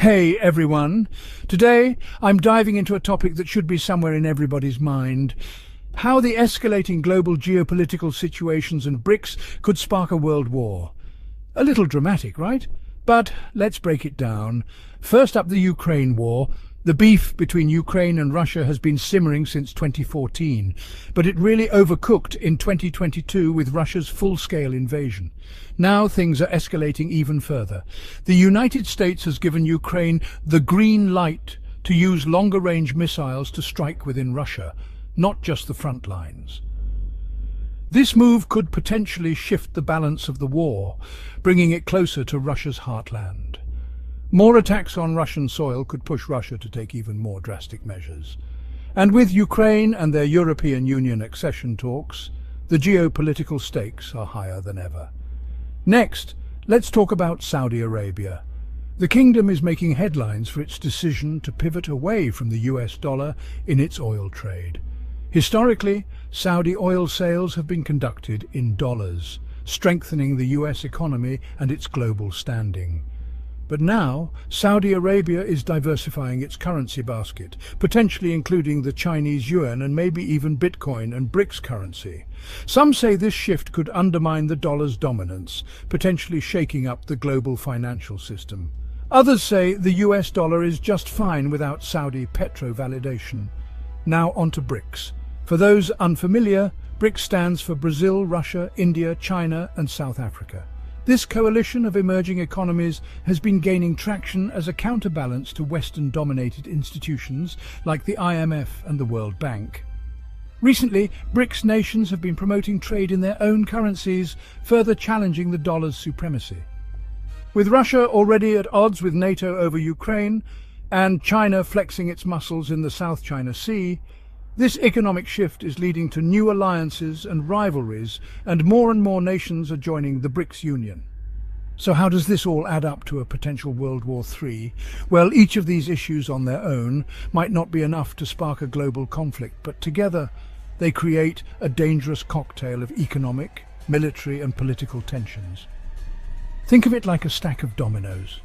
Hey everyone! Today I'm diving into a topic that should be somewhere in everybody's mind. How the escalating global geopolitical situations and BRICS could spark a world war. A little dramatic, right? But let's break it down. First up, the Ukraine war. The beef between Ukraine and Russia has been simmering since 2014, but it really overcooked in 2022 with Russia's full-scale invasion. Now things are escalating even further. The United States has given Ukraine the green light to use longer-range missiles to strike within Russia, not just the front lines. This move could potentially shift the balance of the war, bringing it closer to Russia's heartland. More attacks on Russian soil could push Russia to take even more drastic measures. And with Ukraine and their European Union accession talks, the geopolitical stakes are higher than ever. Next, let's talk about Saudi Arabia. The kingdom is making headlines for its decision to pivot away from the US dollar in its oil trade. Historically, Saudi oil sales have been conducted in dollars, strengthening the US economy and its global standing. But now, Saudi Arabia is diversifying its currency basket, potentially including the Chinese yuan and maybe even Bitcoin and BRICS currency. Some say this shift could undermine the dollar's dominance, potentially shaking up the global financial system. Others say the US dollar is just fine without Saudi petro-validation. Now onto BRICS. For those unfamiliar, BRICS stands for Brazil, Russia, India, China and South Africa. This coalition of emerging economies has been gaining traction as a counterbalance to Western-dominated institutions like the IMF and the World Bank. Recently, BRICS nations have been promoting trade in their own currencies, further challenging the dollar's supremacy. With Russia already at odds with NATO over Ukraine, and China flexing its muscles in the South China Sea, this economic shift is leading to new alliances and rivalries, and more nations are joining the BRICS Union. So how does this all add up to a potential World War III? Well, each of these issues on their own might not be enough to spark a global conflict, but together they create a dangerous cocktail of economic, military and political tensions. Think of it like a stack of dominoes.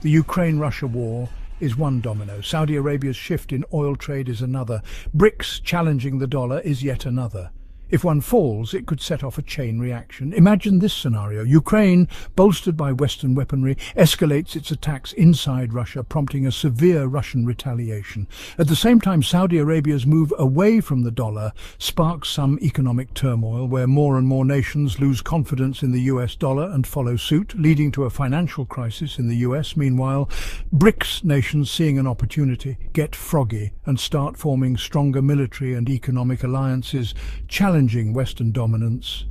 The Ukraine-Russia war is one domino. Saudi Arabia's shift in oil trade is another. BRICS challenging the dollar is yet another. If one falls, it could set off a chain reaction. Imagine this scenario. Ukraine, bolstered by Western weaponry, escalates its attacks inside Russia, prompting a severe Russian retaliation. At the same time, Saudi Arabia's move away from the dollar sparks some economic turmoil where more and more nations lose confidence in the US dollar and follow suit, leading to a financial crisis in the US. Meanwhile, BRICS nations, seeing an opportunity, get froggy and start forming stronger military and economic alliances, challenging Western dominance.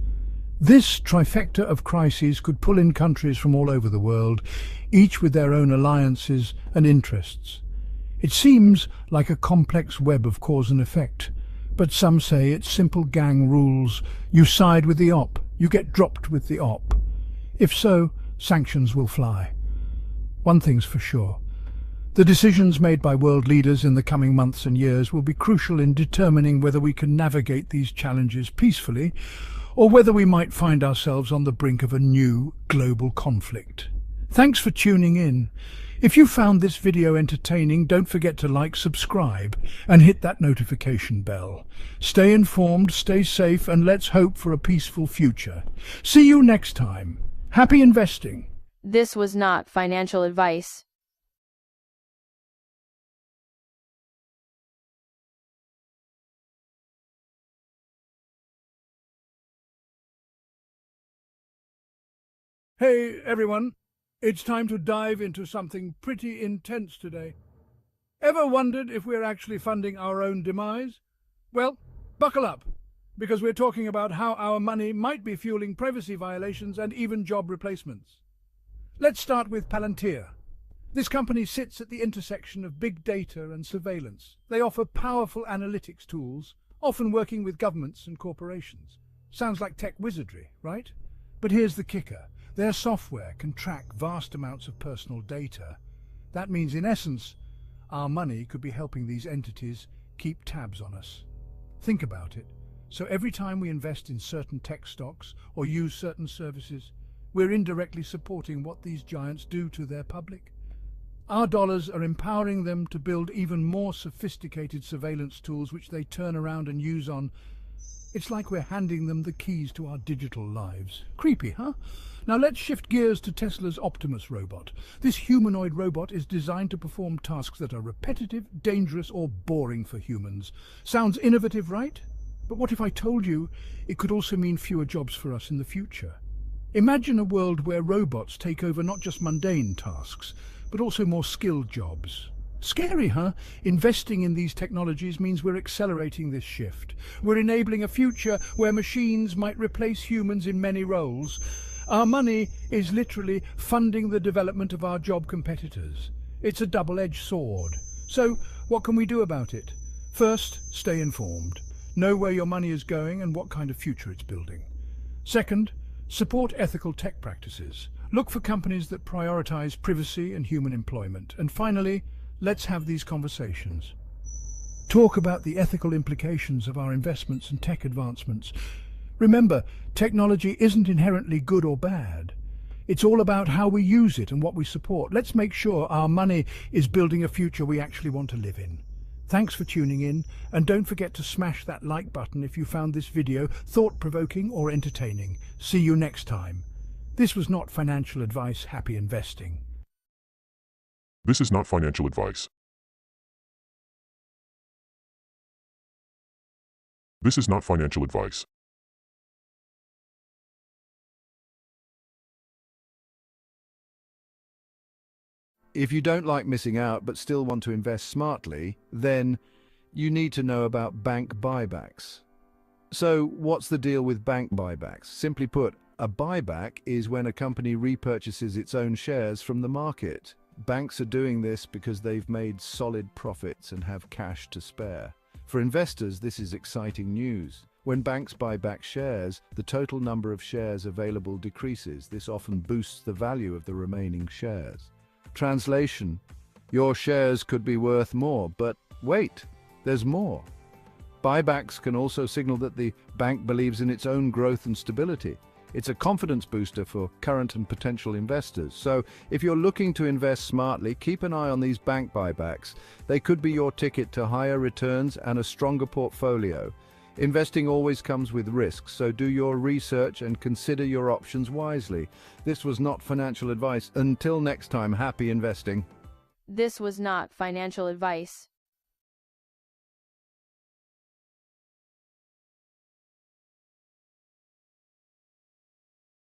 This trifecta of crises could pull in countries from all over the world, each with their own alliances and interests. It seems like a complex web of cause and effect, but some say it's simple gang rules. You side with the op, you get dropped with the op. If so, sanctions will fly. One thing's for sure. The decisions made by world leaders in the coming months and years will be crucial in determining whether we can navigate these challenges peacefully or whether we might find ourselves on the brink of a new global conflict. Thanks for tuning in. If you found this video entertaining, don't forget to like, subscribe and hit that notification bell. Stay informed, stay safe, and let's hope for a peaceful future. See you next time. Happy investing. This was not financial advice. Hey everyone, it's time to dive into something pretty intense today. Ever wondered if we're actually funding our own demise? Well, buckle up, because we're talking about how our money might be fueling privacy violations and even job replacements. Let's start with Palantir. This company sits at the intersection of big data and surveillance. They offer powerful analytics tools, often working with governments and corporations. Sounds like tech wizardry, right? But here's the kicker. Their software can track vast amounts of personal data. That means, in essence, our money could be helping these entities keep tabs on us. Think about it. So every time we invest in certain tech stocks or use certain services, we're indirectly supporting what these giants do to their public. Our dollars are empowering them to build even more sophisticated surveillance tools which they turn around and use on. It's like we're handing them the keys to our digital lives. Creepy, huh? Now let's shift gears to Tesla's Optimus robot. This humanoid robot is designed to perform tasks that are repetitive, dangerous, or boring for humans. Sounds innovative, right? But what if I told you it could also mean fewer jobs for us in the future? Imagine a world where robots take over not just mundane tasks, but also more skilled jobs. Scary, huh? Investing in these technologies means we're accelerating this shift. We're enabling a future where machines might replace humans in many roles. Our money is literally funding the development of our job competitors. It's a double-edged sword. So, what can we do about it? First, stay informed. Know where your money is going and what kind of future it's building. Second, support ethical tech practices. Look for companies that prioritize privacy and human employment. And finally, let's have these conversations. Talk about the ethical implications of our investments and tech advancements. Remember, technology isn't inherently good or bad. It's all about how we use it and what we support. Let's make sure our money is building a future we actually want to live in. Thanks for tuning in, and don't forget to smash that like button if you found this video thought-provoking or entertaining. See you next time. This was not financial advice. Happy investing. This is not financial advice. This is not financial advice. If you don't like missing out but still want to invest smartly, then you need to know about bank buybacks. So what's the deal with bank buybacks? Simply put, a buyback is when a company repurchases its own shares from the market. Banks are doing this because they've made solid profits and have cash to spare. For investors, this is exciting news. When banks buy back shares, the total number of shares available decreases. This often boosts the value of the remaining shares. Translation: your shares could be worth more, but wait, there's more. Buybacks can also signal that the bank believes in its own growth and stability. It's a confidence booster for current and potential investors. So if you're looking to invest smartly, keep an eye on these bank buybacks. They could be your ticket to higher returns and a stronger portfolio. Investing always comes with risks, so do your research and consider your options wisely. This was not financial advice. Until next time, happy investing. This was not financial advice.